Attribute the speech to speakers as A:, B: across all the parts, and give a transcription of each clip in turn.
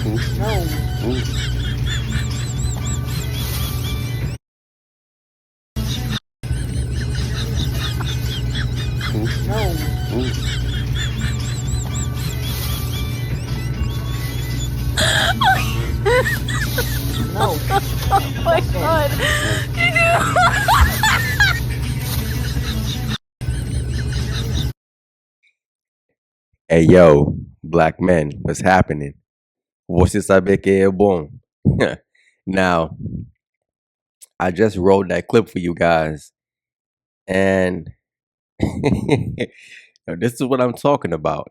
A: No,
B: Mm, mm,
A: no,
B: mm.
A: no.
C: Oh my
A: Black men.
C: god.
B: Hey yo, black men, what's happening? Você sabe que é bom. Now, I just wrote that clip for you guys, and this is what I'm talking about.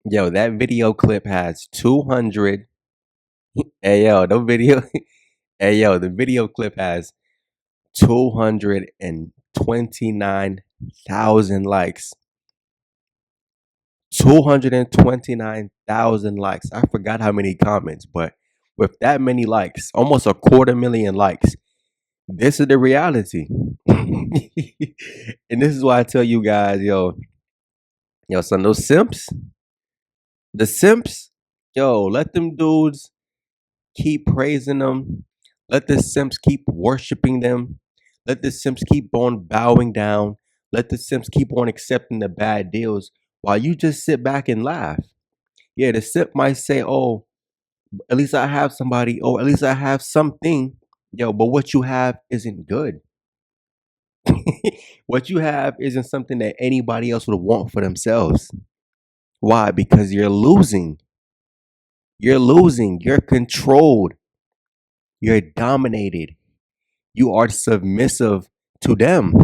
B: Yo, that video clip has 200. Hey yo, the video. Hey yo, the video clip has 229,000 likes. 229,000 likes. I forgot how many comments, but with that many likes, almost a quarter million likes, this is the reality. And this is why I tell you guys, yo, son, those simps, the simps, yo, let them dudes keep praising them. Let the simps keep worshiping them. Let the simps keep on bowing down. Let the simps keep on accepting the bad deals while you just sit back and laugh. Yeah, the simp might say, oh, at least I have somebody, or at least I have something. Yo, but what you have isn't good. What you have isn't something that anybody else would want for themselves. Why? Because you're losing. You're losing. You're controlled. You're dominated. You are submissive to them.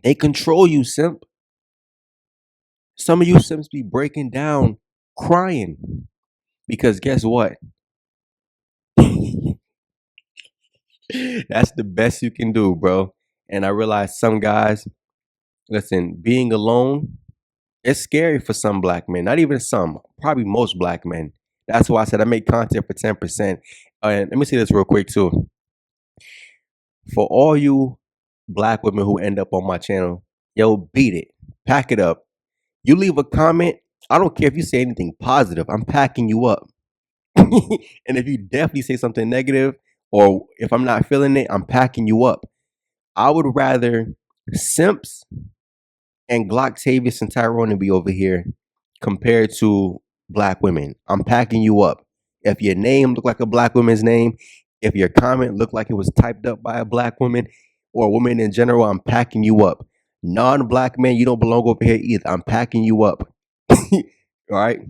B: They control you, simp. Some of you simps be breaking down, crying. Because guess what? That's the best you can do, bro. And I realize some guys, listen, being alone, it's scary for some black men. Not even some, probably most black men. That's why I said I make content for 10%. And let me say this real quick too. For all you black women who end up on my channel, yo, beat it. Pack it up. You leave a comment, I don't care if you say anything positive, I'm packing you up. And if you definitely say something negative, or if I'm not feeling it, I'm packing you up. I would rather simps and Glocktavius and Tyrone be over here compared to black women. I'm packing you up. If your name looked like a black woman's name, if your comment looked like it was typed up by a black woman or a woman in general, I'm packing you up. Non-black men, you don't belong over here either. I'm packing you up. All right.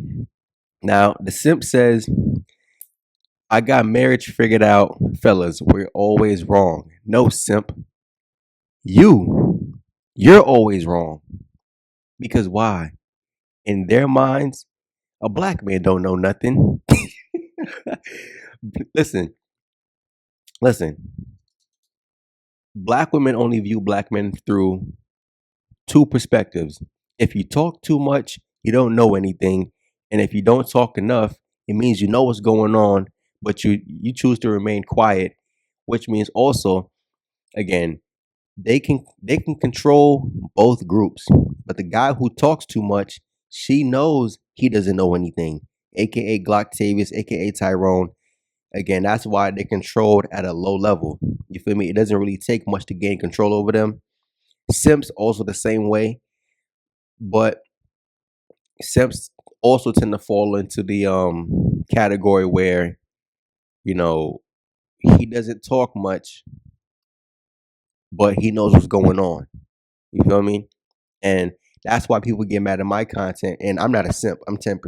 B: Now the simp says, I got marriage figured out. Fellas, we're always wrong. No, simp. You're always wrong. Because why? In their minds, a black man don't know nothing. listen, listen. Black women only view black men through two perspectives. If you talk too much, you don't know anything. And if you don't talk enough, it means you know what's going on, but you choose to remain quiet, which means also, again, they can control both groups. But the guy who talks too much, she knows he doesn't know anything, aka Glocktavius, aka Tyrone. Again, that's why they're controlled at a low level. You feel me? It doesn't really take much to gain control over them. Simps also the same way, but simps also tend to fall into the category where, you know, he doesn't talk much, but he knows what's going on. You feel me? And that's why people get mad at my content. And I'm not a simp. I'm 10%.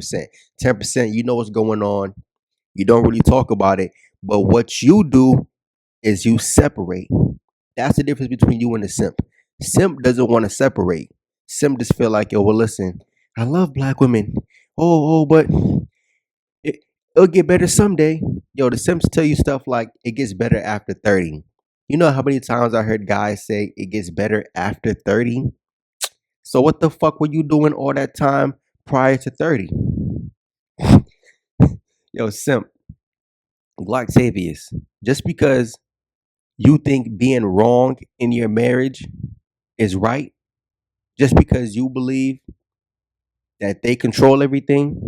B: 10%, you know what's going on. You don't really talk about it. But what you do is you separate. That's the difference between you and the simp. Simp doesn't want to separate. Simp just feel like, yo, well, listen, I love black women. But it'll get better someday. Yo, the simps tell you stuff like it gets better after 30. You know how many times I heard guys say it gets better after 30? So what the fuck were you doing all that time prior to 30? Yo, simp, Glocktavius, just because you think being wrong in your marriage is right, just because you believe that they control everything,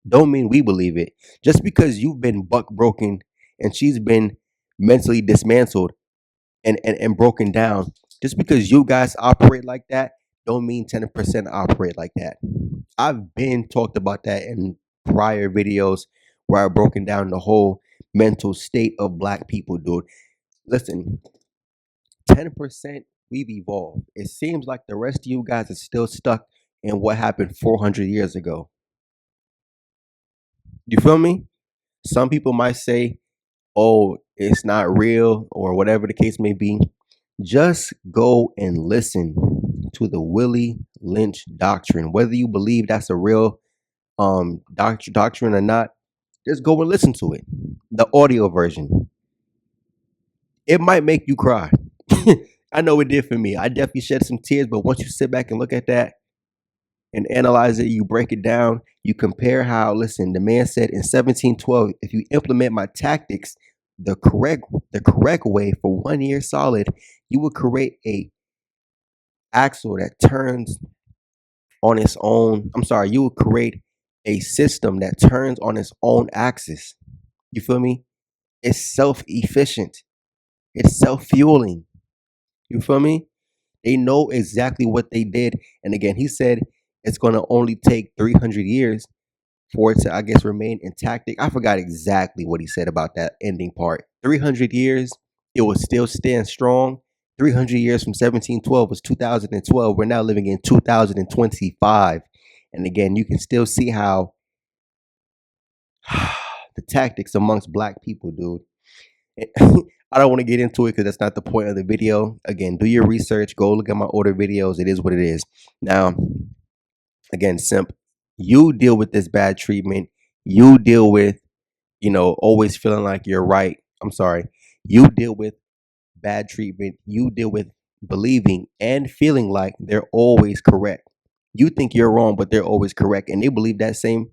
B: don't mean we believe it. Just because you've been buck broken and she's been mentally dismantled and broken down, just because you guys operate like that, don't mean 10% operate like that. I've been talked about that in prior videos where I've broken down the whole mental state of black people, dude. Listen, 10% we've evolved. It seems like the rest of you guys are still stuck in what happened 400 years ago. You feel me? Some people might say, oh, it's not real or whatever the case may be. Just go and listen to the Willie Lynch doctrine. Whether you believe that's a real doctrine or not, just go and listen to it. The audio version. It might make you cry. I know it did for me. I definitely shed some tears, but once you sit back and look at that and analyze it, you break it down, you compare how, listen, the man said in 1712, if you implement my tactics the correct way for 1 year solid, you will create a axle that turns on its own. I'm sorry, you will create a system that turns on its own axis. You feel me? It's self-efficient. It's self-fueling. You feel me? They know exactly what they did. And again, he said it's going to only take 300 years for it to, I guess, remain intact. I forgot exactly what he said about that ending part. 300 years, it will still stand strong. 300 years from 1712 was 2012. We're now living in 2025. And again, you can still see how the tactics amongst black people, dude. I don't want to get into it because that's not the point of the video. Again, do your research. Go look at my older videos. It is what it is. Now, again, simp, you deal with this bad treatment. You deal with, always feeling like you're right. I'm sorry. You deal with bad treatment. You deal with believing and feeling like they're always correct. You think you're wrong, but they're always correct. And they believe that same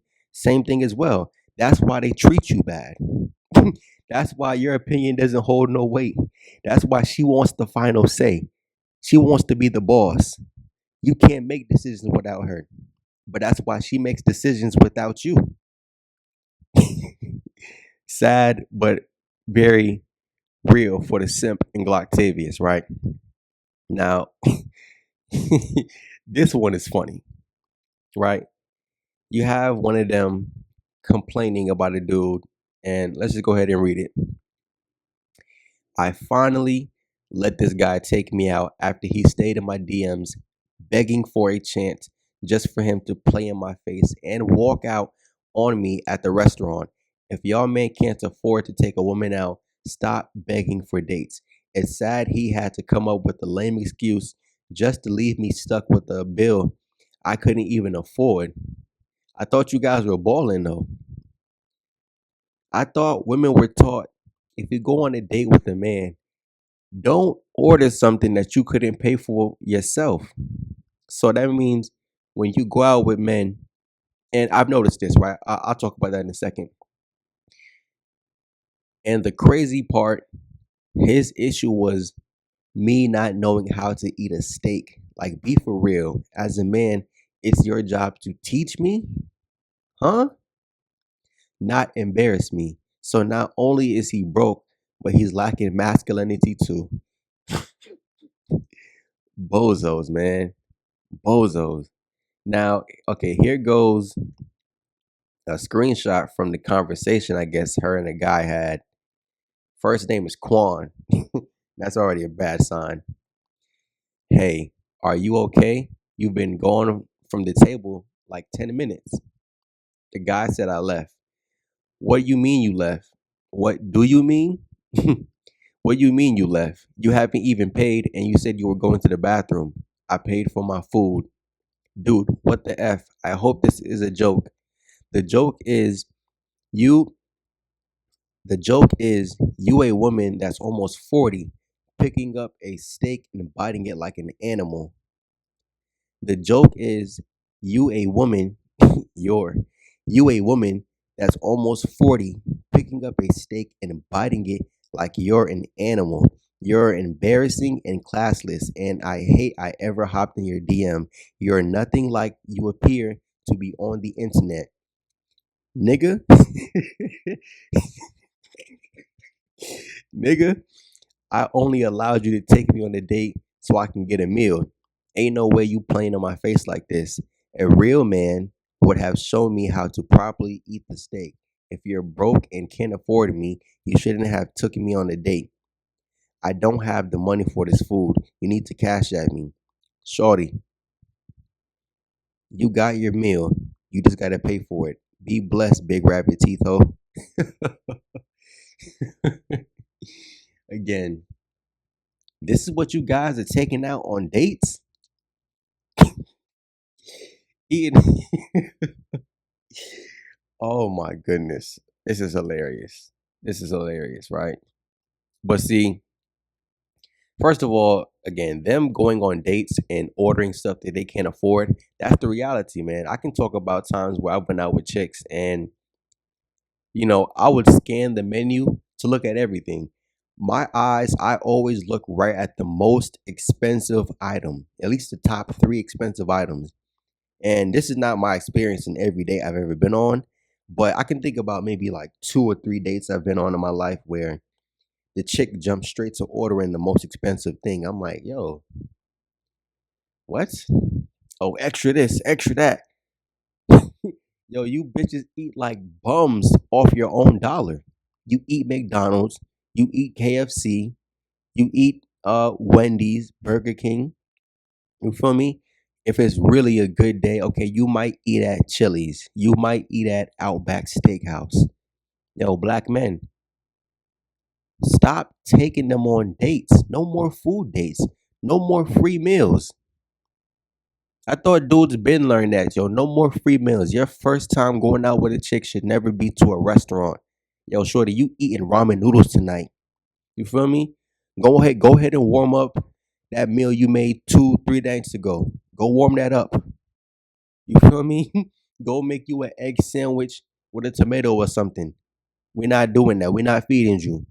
B: thing as well. That's why they treat you bad. That's why your opinion doesn't hold no weight. That's why she wants the final say. She wants to be the boss. You can't make decisions without her. But that's why she makes decisions without you. Sad, but very real for the simp in Glocktavius, right? Now, this one is funny, right? You have one of them complaining about a dude, and let's just go ahead and read it. I finally let this guy take me out after he stayed in my DMs begging for a chance just for him to play in my face and walk out on me at the restaurant. If y'all man can't afford to take a woman out, stop begging for dates. It's sad he had to come up with a lame excuse just to leave me stuck with a bill I couldn't even afford. I thought you guys were balling though. I thought women were taught if you go on a date with a man, don't order something that you couldn't pay for yourself. So that means when you go out with men, and I've noticed this, right? I'll talk about that in a second. And the crazy part, his issue was me not knowing how to eat a steak. Like, be for real. As a man, it's your job to teach me, huh? Not embarrass me. So not only is he broke, but he's lacking masculinity too. Bozos, man. Bozos. Now, okay, here goes a screenshot from the conversation I guess her and the guy had. First name is Quan. That's already a bad sign. Hey, are you okay? You've been gone from the table like 10 minutes. The guy said I left. What do you mean you left? What do you mean? What do you mean you left? You haven't even paid and you said you were going to the bathroom. I paid for my food. Dude, what the F? I hope this is a joke. The joke is you you a woman that's almost 40 picking up a steak and biting it like an animal. The joke is you a woman, you're you a woman that's almost 40 picking up a steak and biting it like you're an animal. You're embarrassing and classless, and I hate I ever hopped in your DM. You're nothing like you appear to be on the internet. Nigga, nigga, I only allowed you to take me on a date so I can get a meal. Ain't no way you playing in my face like this. A real man would have shown me how to properly eat the steak. If you're broke and can't afford me, you shouldn't have taken me on a date. I don't have the money for this food. You need to cash at me. Shorty, you got your meal. You just gotta pay for it. Be blessed, big rabbit teeth ho. Again, this is what you guys are taking out on dates? Eating. Oh my goodness. This is hilarious. This is hilarious, right? But see, first of all, again, them going on dates and ordering stuff that they can't afford, that's the reality, man. I can talk about times where I've been out with chicks and, I would scan the menu to look at everything. My eyes, I always look right at the most expensive item, at least the top three expensive items. And this is not my experience in every date I've ever been on, but I can think about maybe like 2 or 3 dates I've been on in my life where the chick jumped straight to ordering the most expensive thing. I'm like, yo, what? Oh, extra this, extra that. Yo, you bitches eat like bums off your own dollar. You eat McDonald's, you eat KFC, you eat Wendy's, Burger King. You feel me? If it's really a good day, okay, you might eat at Chili's. You might eat at Outback Steakhouse. Yo, black men, stop taking them on dates. No more food dates. No more free meals. I thought dudes been learned that, yo. No more free meals. Your first time going out with a chick should never be to a restaurant. Yo, shorty, you eating ramen noodles tonight. You feel me? Go ahead and warm up that meal you made 2, 3 days ago. Go warm that up. You feel me? Go make you an egg sandwich with a tomato or something. We're not doing that. We're not feeding you.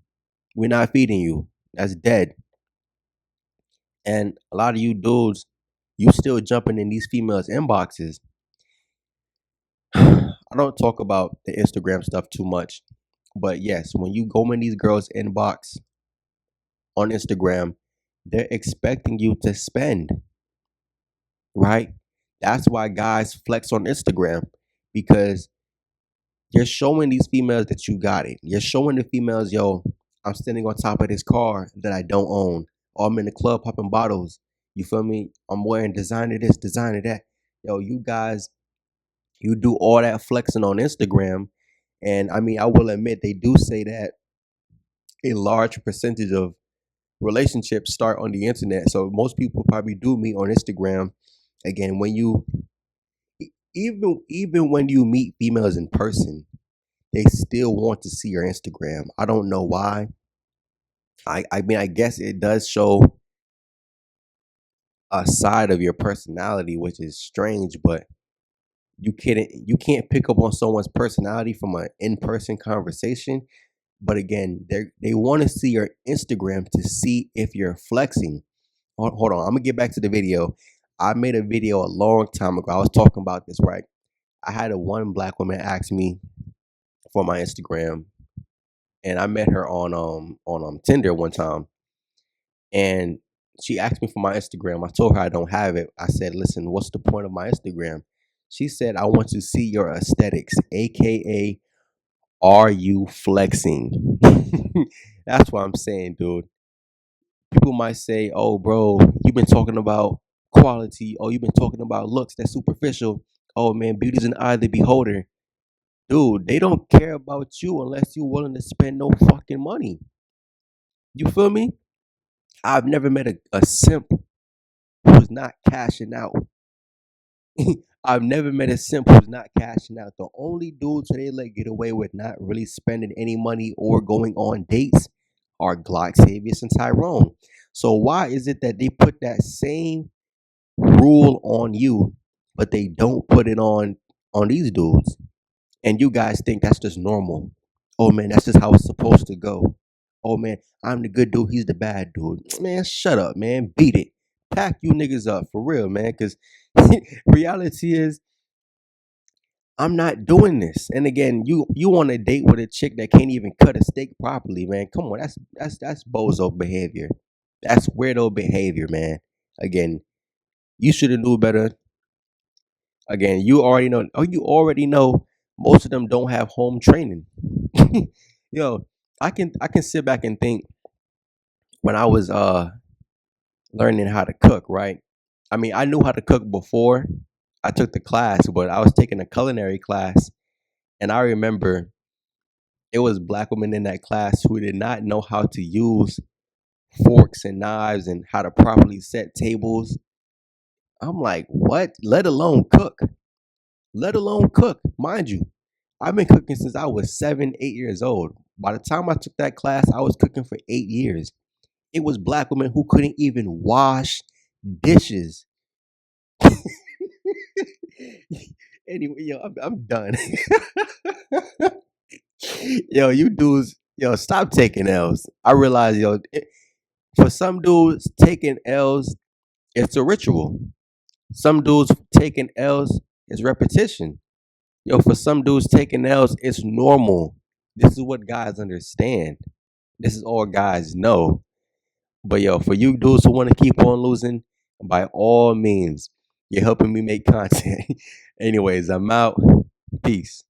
B: We're not feeding you. That's dead. And a lot of you dudes, you still jumping in these females' inboxes. I don't talk about the Instagram stuff too much, but yes, when you go in these girls' inbox on Instagram, they're expecting you to spend, right? That's why guys flex on Instagram because you're showing these females that you got it. You're showing the females, yo, I'm standing on top of this car that I don't own. Or I'm in the club popping bottles. You feel me? I'm wearing designer this, designer that. Yo, you guys, you do all that flexing on Instagram. And I mean, I will admit, they do say that a large percentage of relationships start on the internet. So most people probably do meet on Instagram. Again, when you even when you meet females in person, they still want to see your Instagram. I don't know why. I mean, I guess it does show a side of your personality, which is strange, but you can't pick up on someone's personality from an in-person conversation. But again, they want to see your Instagram to see if you're flexing. Hold on, I'm gonna get back to the video. I made a video a long time ago. I was talking about this, right? I had a one black woman ask me for my Instagram, and I met her on Tinder one time, and she asked me for my Instagram. I told her I don't have it. I said, "Listen, what's the point of my Instagram?" She said, "I want to see your aesthetics, aka, are you flexing?" That's what I'm saying, dude. People might say, "Oh, bro, you've been talking about quality. Oh, you've been talking about looks. That's superficial. Oh man, beauty's an eye of the beholder." Dude, they don't care about you unless you're willing to spend no fucking money. You feel me? I've never met a simp who's not cashing out. I've never met a simp who's not cashing out. The only dudes they let get away with not really spending any money or going on dates are Glock, Savius, and Tyrone. So why is it that they put that same rule on you, but they don't put it on these dudes? And you guys think that's just normal. Oh man, that's just how it's supposed to go. Oh man, I'm the good dude, he's the bad dude. Man, shut up, man. Beat it. Pack you niggas up for real, man. Cause reality is I'm not doing this. And again, you on a date with a chick that can't even cut a steak properly, man. Come on, that's bozo behavior. That's weirdo behavior, man. Again, you should have knew better. Again, you already know. Oh, you already know. Most of them don't have home training. Yo, I can sit back and think when I was learning how to cook, right? I mean, I knew how to cook before I took the class, but I was taking a culinary class, and I remember it was black women in that class who did not know how to use forks and knives and how to properly set tables. I'm like, what? Let alone cook. Let alone cook. Mind you, I've been cooking since I was 7, 8 years old. By the time I took that class, I was cooking for 8 years. It was black women who couldn't even wash dishes. Anyway, yo, I'm done. Yo, you dudes, yo, stop taking L's. I realize, yo, for some dudes, taking L's, it's a ritual. Some dudes taking L's is repetition. Yo, for some dudes taking L's, it's normal. This is what guys understand. This is all guys know. But yo, for you dudes who want to keep on losing, by all means, you're helping me make content. Anyways, I'm out. Peace.